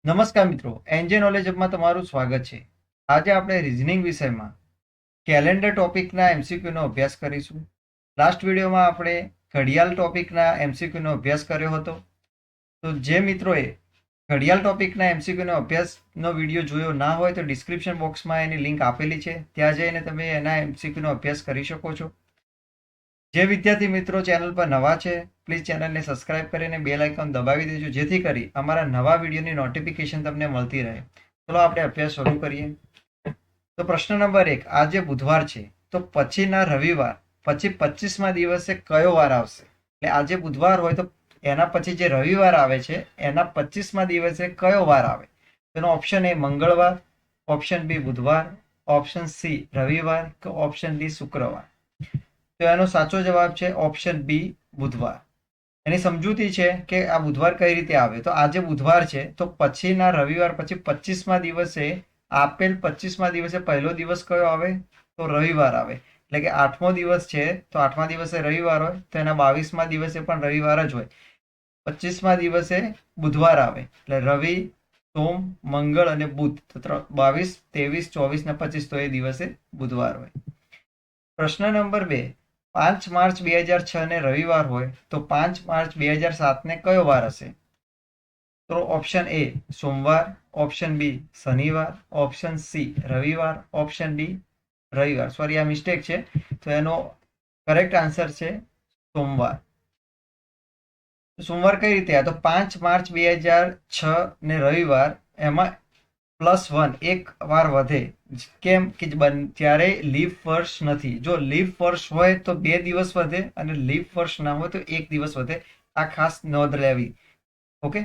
નમસ્કાર મિત્રો, NJ knowledge હબમાં તમારું સ્વાગત છે. આજે આપણે રિઝનિંગ વિષયમાં કેલેન્ડર ટોપિકના એમસીક્યુનો અભ્યાસ કરીશું. લાસ્ટ વિડીયોમાં આપણે ઘડિયાળ ટોપિકના એમસીક્યુનો અભ્યાસ કર્યો હતો. તો જે મિત્રોએ ઘડિયાળ ટોપિકના એમસીક્યુનો અભ્યાસનો વિડીયો જોયો ના હોય તો ડિસ્ક્રિપ્શન બોક્સમાં એની લિંક આપેલી છે, ત્યાં જઈને તમે એના એમસીક્યુનો અભ્યાસ કરી શકો છો. જે વિદ્યાર્થી મિત્રો ચેનલ પર નવા છે, પ્લીઝ ચેનલને સબસ્ક્રાઇબ કરીને બેલ આઇકોન દબાવી દેજો, જેથી કરી અમારા નવા વિડીયોની નોટિફિકેશન તમને મળતી રહે. ચલો આપણે અભ્યાસ શરૂ કરીએ. તો પ્રશ્ન નંબર 1, આજે બુધવાર છે તો પછીના રવિવાર પછી 25મા દિવસે કયો વાર આવશે? એટલે આજે બુધવાર હોય તો એના પછી જે રવિવાર આવે છે એના 25મા દિવસે કયો વાર આવે? તેનો ઓપ્શન એ મંગળવાર, ઓપ્શન બી બુધવાર, ઓપ્શન સી રવિવાર કે ઓપ્શન ડી શુક્રવાર. તો એનો સાચો જવાબ છે ઓપ્શન બી બુધવાર. એની સમજૂતી છે કે આ બુધવાર કઈ રીતે આવે. તો આજે બુધવાર છે તો પછીના રવિવાર પછી 25મા દિવસે આપેલ 25મા દિવસે પહેલો દિવસ કયો આવે? તો રવિવાર આવે. એટલે કે 8મો દિવસ છે તો 8મા દિવસે રવિવાર હોય તો એના 22મા દિવસે પણ રવિવાર જ હોય. 25મા દિવસે બુધવાર આવે એટલે રવિ, સોમ, મંગળ અને બુધ. તો 22, 23, 24 ને 25 તો એ દિવસે બુધવાર હોય. પ્રશ્ન નંબર 2, 5 માર્ચ 2006 ને રવિવાર હોય તો 5 માર્ચ 2007 ને કયો વાર હશે? તો ઓપ્શન એ સોમવાર, ઓપ્શન બી શનિવાર, ઓપ્શન સી રવિવાર, ઓપ્શન ડી રવિવાર. સોરી, આ મિસ્ટેક છે. તો એનો કરેક્ટ આન્સર છે સોમવાર. સોમવાર કઈ રીતે? તો 5 માર્ચ 2006 ને રવિવાર, એમાં +1 એક વાર વધે. કેમ કે જ્યારે લીપ વર્ષ નથી. જો લીપ વર્ષ હોય તો 2 દિવસ વધે અને લીપ વર્ષ ના હોય તો 1 દિવસ વધે. આ ખાસ નોંધ લેવી. ઓકે,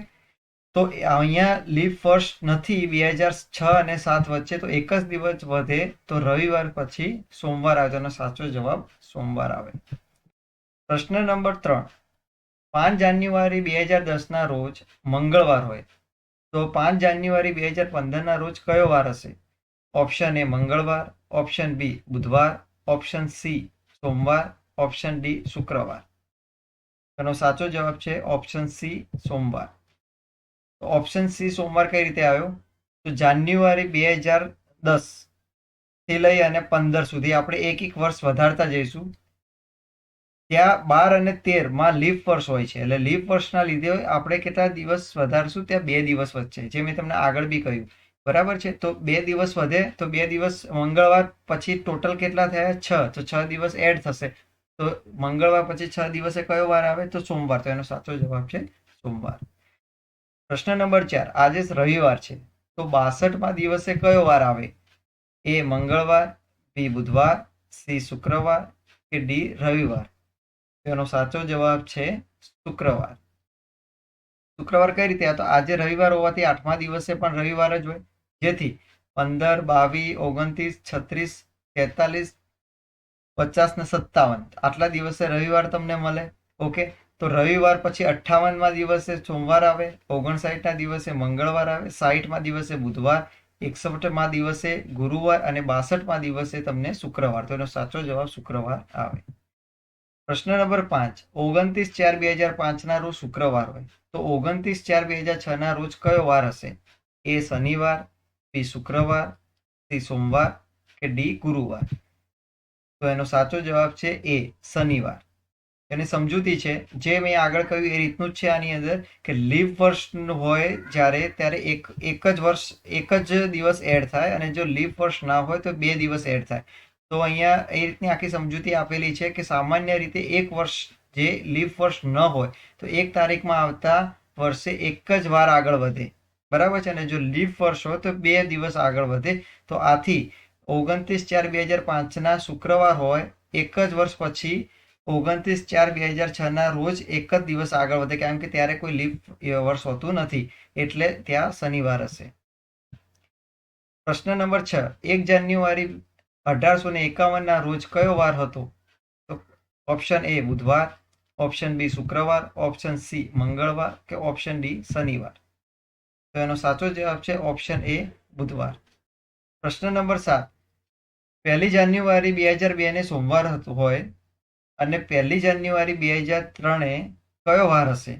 તો અહીંયા લીપ વર્ષ નથી 2006 અને 7 વચ્ચે, તો એક જ દિવસ વધે. તો રવિવાર પછી સોમવાર આવે. તેનો સાચો જવાબ સોમવાર આવે. પ્રશ્ન નંબર 3, 5 જાન્યુઆરી 2010 ના રોજ મંગળવાર હોય તો 5 જાન્યુઆરી 2015 ના રોજ કયો વાર હશે? ઓપ્શન એ મંગળવાર, ઓપ્શન બી બુધવાર, ઓપ્શન સી સોમવાર, ઓપ્શન ડી શુક્રવાર. એનો સાચો જવાબ છે ઓપ્શન સી સોમવાર. તો ઓપ્શન સી સોમવાર કઈ રીતે આવ્યો? તો જાન્યુઆરી 2010 થી લઈ અને 15 સુધી આપણે એક વર્ષ વધારતા જઈશું. ત્યાં 12 અને 13 માં લીપ વર્ષ હોય છે. એટલે લીપ વર્ષના લીધે આપણે કેટલા દિવસ વધારશું? ત્યાં 2 દિવસ વધશે, જે મેં તમને આગળ બી કહ્યું. બરાબર છે. તો 2 દિવસ વધે તો 2 દિવસ મંગળવાર પછી ટોટલ કેટલા થયા? 6. તો 6 દિવસ એડ થશે. તો મંગળવાર પછી 6 દિવસે કયો વાર આવે? તો સોમવાર. તો એનો સાચો જવાબ છે સોમવાર. પ્રશ્ન નંબર 4, આજે રવિવાર છે તો 62મા દિવસે કયો વાર આવે? એ મંગળવાર, બી બુધવાર, સી શુક્રવાર કે ડી રવિવાર. એનો સાચો જવાબ છે શુક્રવાર. શુક્રવાર કઈ રીતે? તો આજે રવિવાર હોવાથી 8મા દિવસે પણ રવિવાર જ હોય, જેથી 15, 22, 29, 36, 43, 50 ને 57 આટલા દિવસે રવિવાર તમને મળે. ઓકે, તો રવિવાર પછી 58મા દિવસે સોમવાર આવે, 59ના દિવસે મંગળવાર આવે, 60મા દિવસે બુધવાર, 61મા દિવસે ગુરુવાર અને 62મા દિવસે તમને શુક્રવાર. તો એનો સાચો જવાબ શુક્રવાર આવે. પ્રશ્ન નંબર 5, 29/4/2005 ના રોજ શુક્રવાર હોય તો 29/4/2006 ના રોજ કયો વાર હશે? એ શનિવાર, બી શુક્રવાર, સી સોમવાર કે ડી ગુરુવાર. તો એનો સાચો જવાબ છે એ શનિવાર. એની સમજૂતી છે જે મેં આગળ કહ્યું એ રીતનું જ છે. આની અંદર કે લીપ વર્ષ હોય ત્યારે એક જ વર્ષ, એક જ દિવસ એડ થાય, અને જો લીપ વર્ષ ના હોય તો 2 દિવસ એડ થાય. તો અહીંયા એ રીતની આખી સમજૂતી આપેલી છે કે સામાન્ય રીતે એક વર્ષ જે લીપ વર્ષ ન હોય તો 1 તારીખમાં આવતા વર્ષે એક જ વાર આગળ વધે. બરાબર છે. અને જો લીપ વર્ષ હોય તો 2 દિવસ આગળ વધે. તો આથી 29/4/2005 ના શુક્રવાર હોય, એક જ વર્ષ પછી 29/4/2006 ના રોજ એક જ દિવસ આગળ વધે, કેમ કે ત્યારે કોઈ લીપ વર્ષ હોતું નથી, એટલે ત્યાં શનિવાર હશે. પ્રશ્ન નંબર 6, 1 જાન્યુઆરી 1851 ના રોજ કયો વાર હતો? તો ઓપ્શન એ બુધવાર, ઓપ્શન બી શુક્રવાર, ઓપ્શન સી મંગળવાર કે ઓપ્શન ડી શનિવાર. તો એનો સાચો જવાબ છે ઓપ્શન એ બુધવાર. પ્રશ્ન નંબર 7, 1 જાન્યુઆરી 2002 ને સોમવાર હોય અને 1 જાન્યુઆરી 2003 કયો વાર હશે?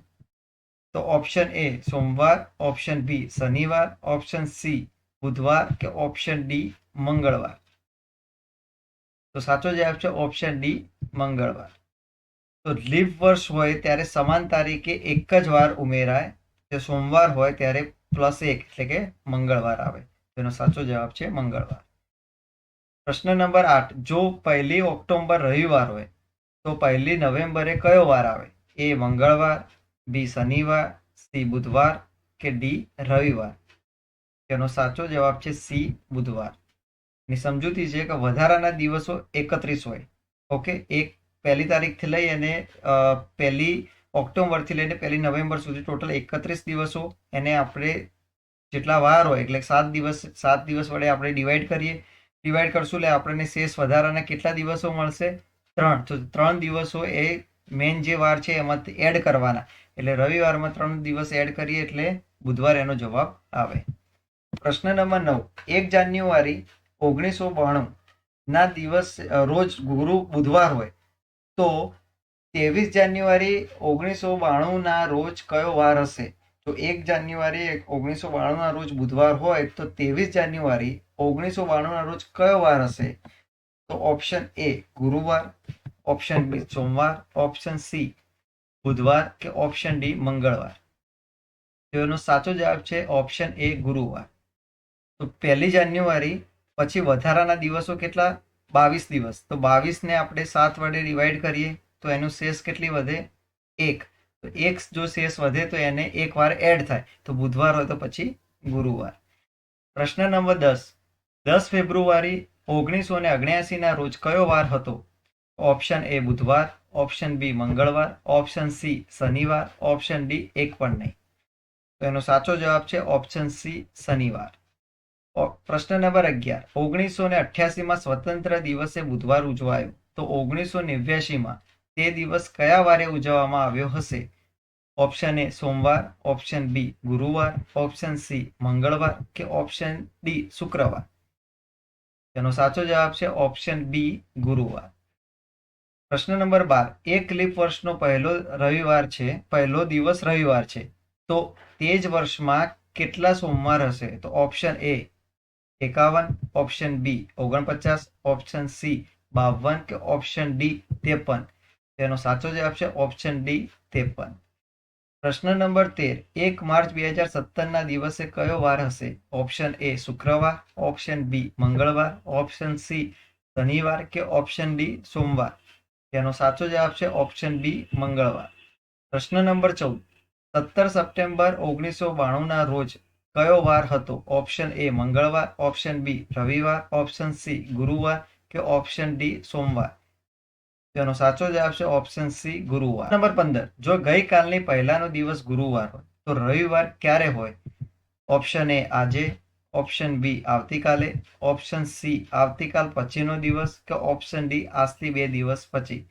તો ઓપ્શન એ સોમવાર, ઓપ્શન બી શનિવાર, ઓપ્શન સી બુધવાર કે ઓપ્શન ડી મંગળવાર. તો સાચો જવાબ છે ઓપ્શન ડી મંગળવાર. તો લીપ વર્ષ હોય ત્યારે સમાન તારીખે એક જ વાર ઉમેરાય. જો સોમવાર હોય ત્યારે +1 એટલે કે મંગળવાર આવે. તેનો સાચો જવાબ છે મંગળવાર. પ્રશ્ન નંબર 8, જો 1 ઓક્ટોબર રવિવાર હોય તો 1 નવેમ્બરે કયો વાર આવે? એ મંગળવાર, બી શનિવાર, સી બુધવાર કે ડી રવિવાર. તેનો સાચો જવાબ છે સી બુધવાર. ની સમજૂતી છે કે વધારાના દિવસો 31 હોય. ઓકે, 1 તારીખથી લઈ અને 1 ઓક્ટોબરથી લઈને 1 નવેમ્બર સુધી ટોટલ 31 દિવસો. એને આપણે જેટલા વાર હોય એટલે 7 દિવસ વડે આપણે ડિવાઈડ કરશું એટલે આપણને શેષ વધારાના કેટલા દિવસો મળશે? 3. તો 3 દિવસો એ મેન જે વાર છે એમાંથી એડ કરવાના. એટલે રવિવારમાં 3 દિવસ એડ કરીએ એટલે બુધવાર એનો જવાબ આવે. પ્રશ્ન નંબર 9, 1 જાન્યુઆરી 1992 ના દિવસ રોજ બુધવાર હોય તો 23 જાન્યુઆરી 1992 ના રોજ કયો વાર હશે? તો 1 જાન્યુઆરી 1992 ના રોજ બુધવાર હોય તો 23 જાન્યુઆરી 1992 ના રોજ કયો વાર હશે? તો ઓપ્શન એ ગુરુવાર, ઓપ્શન બી સોમવાર, ઓપ્શન સી બુધવાર કે ઓપ્શન ડી મંગળવાર. તો એનો સાચો જવાબ છે ઓપ્શન એ ગુરુવાર. તો 1 જાન્યુઆરી પછી વધારાના દિવસો કેટલા? 22 દિવસ. તો 22 ને આપણે 7 વડે ડિવાઈડ કરીએ તો એનું શેષ કેટલી વધે? 1. તો 1 જો શેષ વધે તો એને એક વાર એડ થાય. તો બુધવાર હોય તો પછી ગુરુવાર. પ્રશ્ન નંબર 10, 10 ફેબ્રુઆરી 1979 ના રોજ કયો વાર હતો? ઓપ્શન એ બુધવાર, ઓપ્શન બી મંગળવાર, ઓપ્શન સી શનિવાર, ઓપ્શન ડી એક પણ નહીં. તો એનો સાચો જવાબ છે ઓપ્શન સી શનિવાર. પ્રશ્ન નંબર 11, 1988માં સ્વતંત્ર દિવસે બુધવાર ઉજવાયો તો 1989માં તે દિવસ કયા વારે ઉજવવામાં આવ્યો હશે? ઓપ્શન એ સોમવાર, ઓપ્શન બી ગુરુવાર, ઓપ્શન સી મંગળવાર કે ઓપ્શન ડી શુક્રવાર. તેનો સાચો જવાબ છે ઓપ્શન બી ગુરુવાર. પ્રશ્ન નંબર 12, એક લીપ વર્ષનો પહેલો દિવસ રવિવાર છે તો તે જ વર્ષમાં કેટલા સોમવાર હશે? તો option A 51, option B 49, option C 52 કે ઓપ્શન ડી 53. તેનો સાચો જવાબ છે ઓપ્શન ડી 53. પ્રશ્ન નંબર 13, 1 માર્ચ 2017 ના દિવસે કયો વાર હશે? ઓપ્શન એ શુક્રવાર, ઓપ્શન બી મંગળવાર, ઓપ્શન સી શનિવાર કે ઓપ્શન ડી સોમવાર. તેનો સાચો જવાબ છે ઓપ્શન બી મંગળવાર. પ્રશ્ન નંબર 14, 17 સપ્ટેમ્બર 1992 ના રોજ કયો વાર હતો? ઓપ્શન એ મંગળવાર, ઓપ્શન બી રવિવાર, ઓપ્શન સી ગુરુવાર કે ઓપ્શન ડી સોમવાર. તેનો સાચો જવાબ છે ઓપ્શન સી ગુરુવાર. નંબર 15, જો ગઈકાલની પહેલાનો દિવસ ગુરુવાર હોય તો રવિવાર ક્યારે હોય? ઓપ્શન એ આજે, ઓપ્શન બી આવતીકાલે, ઓપ્શન સી આવતીકાલ પછીનો દિવસ કે ઓપ્શન ડી આજથી 2 દિવસ પછી.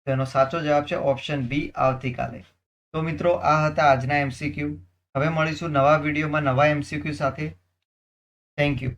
તેનો સાચો જવાબ છે ઓપ્શન બી આવતીકાલે. તો મિત્રો આ હતા આજના MCQ. હવે મળીશું નવા વિડીયોમાં નવા MCQ સાથે. Thank you.